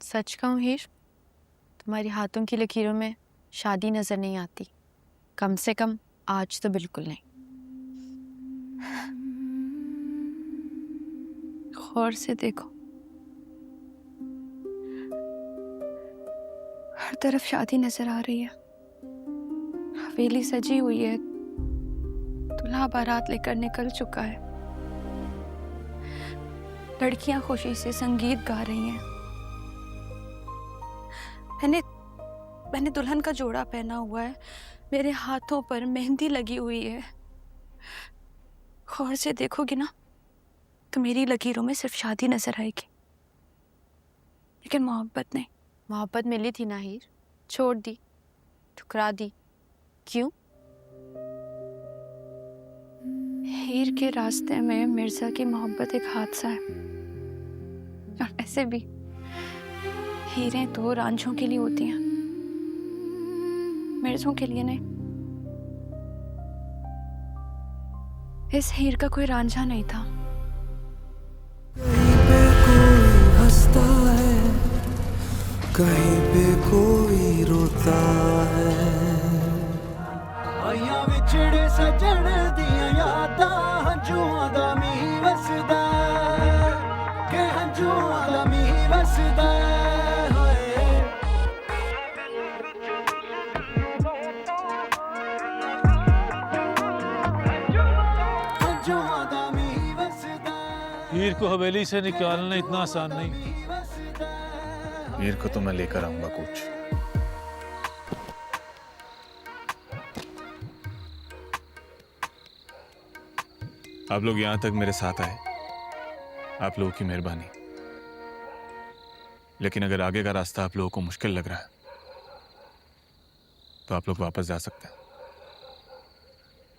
सच कहूँ हीर, तुम्हारी हाथों की लकीरों में शादी नजर नहीं आती। कम से कम आज तो बिल्कुल नहीं। गौर से देखो, हर तरफ शादी नजर आ रही है। हवेली सजी हुई है, दूल्हा बारात लेकर निकल चुका है, लड़कियां खुशी से संगीत गा रही हैं। मैंने दुल्हन का जोड़ा पहना हुआ है, मेरे हाथों पर मेहंदी लगी हुई है। गौर से देखोगे ना तो मेरी लकीरों में सिर्फ शादी नजर आएगी, लेकिन मोहब्बत नहीं। मोहब्बत मिली थी ना हीर, छोड़ दी, ठुकरा दी, क्यों? हीर के रास्ते में मिर्जा की मोहब्बत एक हादसा है, और ऐसे भी हीरें तो रांझों के लिए होती हैं, मिर्जों के लिए नहीं। इस हीर का कोई रांझा नहीं था। कहीं पे कोई हंसता है, कहीं पे कोई रोता है। आइया विछड़े सजण दियां यादां, हंझुआं दा मींह वसदा के हंझुआं दा मींह वसदा होए। हंझुआं दा मींह वसदा। हीर को हवेली से निकालना इतना आसान नहीं। हीर को तो मैं लेकर आऊंगा कोच। आप लोग यहां तक मेरे साथ आए, आप लोगों की मेहरबानी। लेकिन अगर आगे का रास्ता आप लोगों को मुश्किल लग रहा है तो आप लोग वापस जा सकते हैं।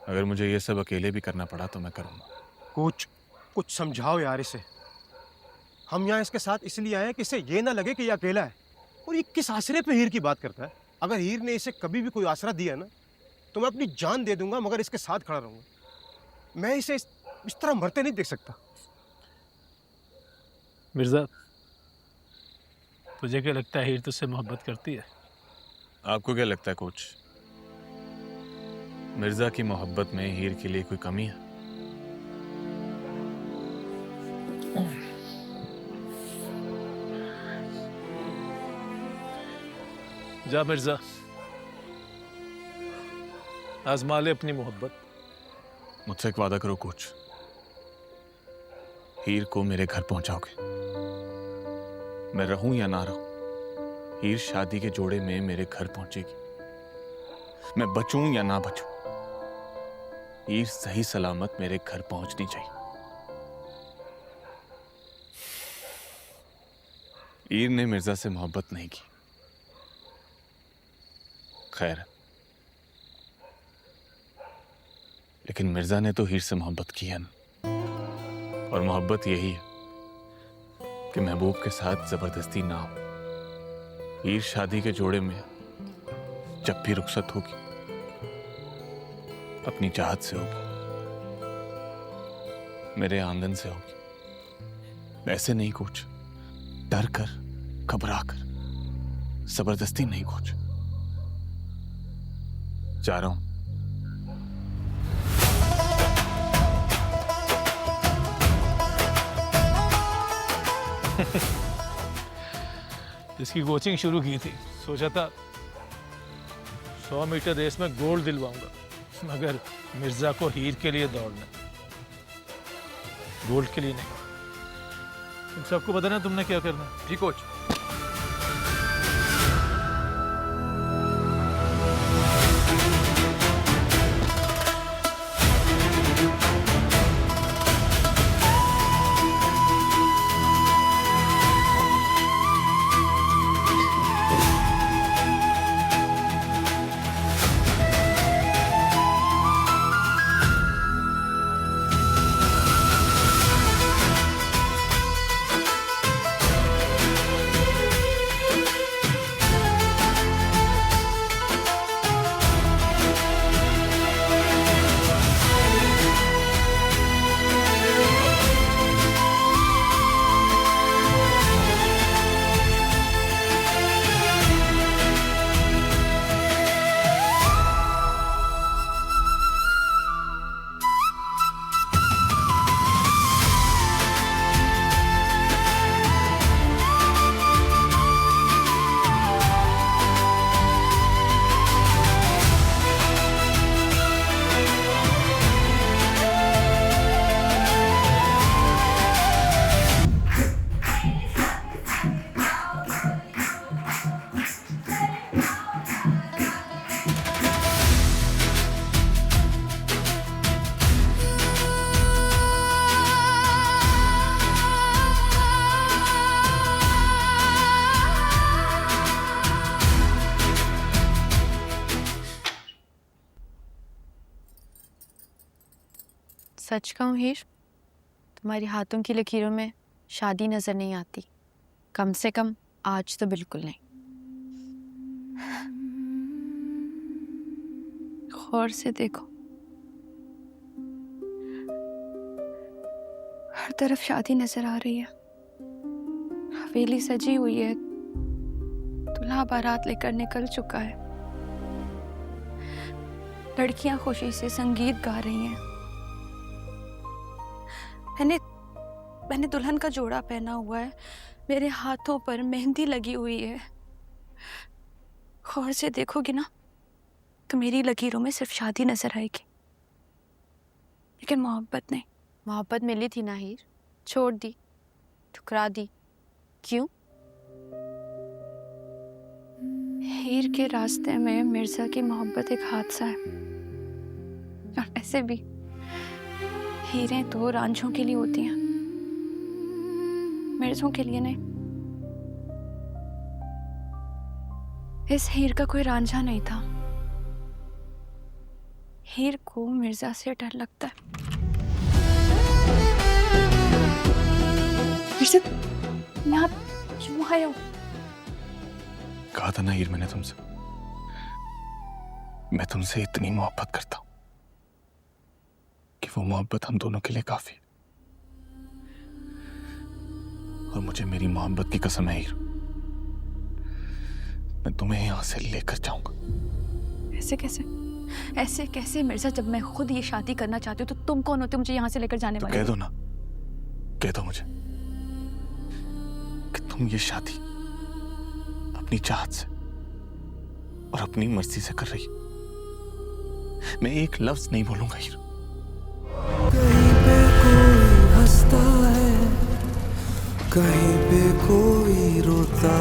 अगर मुझे ये सब अकेले भी करना पड़ा तो मैं करूंगा। कोच, कुछ समझाओ यार इसे। हम यहाँ इसके साथ इसलिए आए हैं कि इसे ये ना लगे कि ये अकेला है। और ये किस आसरे पे हीर की बात करता है? अगर हीर ने इसे कभी भी कोई आसरा दिया ना तो मैं अपनी जान दे दूंगा, मगर इसके साथ खड़ा रहूंगा। मैं इसे इस तरह मरते नहीं देख सकता। मिर्जा, तुझे क्या लगता है हीर तुझसे मोहब्बत करती है? आपको क्या लगता है कोच, मिर्जा की मोहब्बत में हीर के लिए कोई कमी है? जा मिर्जा, आजमा ले अपनी मोहब्बत। मुझसे एक वादा करो कोच, हीर को मेरे घर पहुंचाओगे। मैं रहूं या ना रहूं, हीर शादी के जोड़े में मेरे घर पहुंचेगी। मैं बचूं या ना बचूं, हीर सही सलामत मेरे घर पहुंचनी चाहिए। हीर ने मिर्जा से मोहब्बत नहीं की, खैर, लेकिन मिर्जा ने तो हीर से मोहब्बत की है ना। और मोहब्बत यही है कि महबूब के साथ जबरदस्ती ना हो। हीर शादी के जोड़े में जब भी रुखसत होगी अपनी चाहत से होगी, मेरे आंगन से होगी। ऐसे नहीं कोच, डर कर, घबरा कर, जबरदस्ती नहीं कोच। जा रहा हूं। इसकी कोचिंग शुरू की थी, सोचा था 100 मीटर रेस में गोल्ड दिलवाऊंगा, मगर मिर्जा को हीर के लिए दौड़ना, गोल्ड के लिए नहीं। तुम सबको बताना तुमने क्या करना है। जी कोच। सच कहूँ हीर, तुम्हारी हाथों की लकीरों में शादी नजर नहीं आती। कम से कम आज तो बिल्कुल नहीं। गौर से देखो, हर तरफ शादी नजर आ रही है। हवेली सजी हुई है, दूल्हा बारात लेकर निकल चुका है, लड़कियां खुशी से संगीत गा रही हैं। मैंने दुल्हन का जोड़ा पहना हुआ है, मेरे हाथों पर मेहंदी लगी हुई है। गौर से देखोगे ना तो मेरी लकीरों में सिर्फ शादी नजर आएगी, लेकिन मोहब्बत नहीं। मोहब्बत मिली थी ना हीर, छोड़ दी, ठुकरा दी, क्यों? हीर के रास्ते में मिर्जा की मोहब्बत एक हादसा है, और ऐसे भी हीरें तो रांझों के लिए होती हैं, मिर्जों के लिए नहीं। इस हीर का कोई रांझा नहीं था। हीर को मिर्जा से डर लगता है। मिर्जा, यहाँ क्यों आए हो? कहा था ना हीर मैंने तुमसे, मैं तुमसे इतनी मोहब्बत करता हूं कि वो मोहब्बत हम दोनों के लिए काफी है। और मुझे मेरी मोहब्बत की कसम है हीर, मैं तुम्हें यहां से लेकर जाऊंगा। ऐसे कैसे मिर्जा? जब मैं खुद ये शादी करना चाहती हूँ तो तुम कौन होते हो मुझे यहाँ से लेकर जाने वाले? कह दो ना, कह दो मुझे कि तुम ये शादी अपनी चाहत से और अपनी मर्जी से कर रही। मैं एक लफ्ज नहीं बोलूंगा हीर। कहीं पे कोई हंसता है, कहीं पे कोई रोता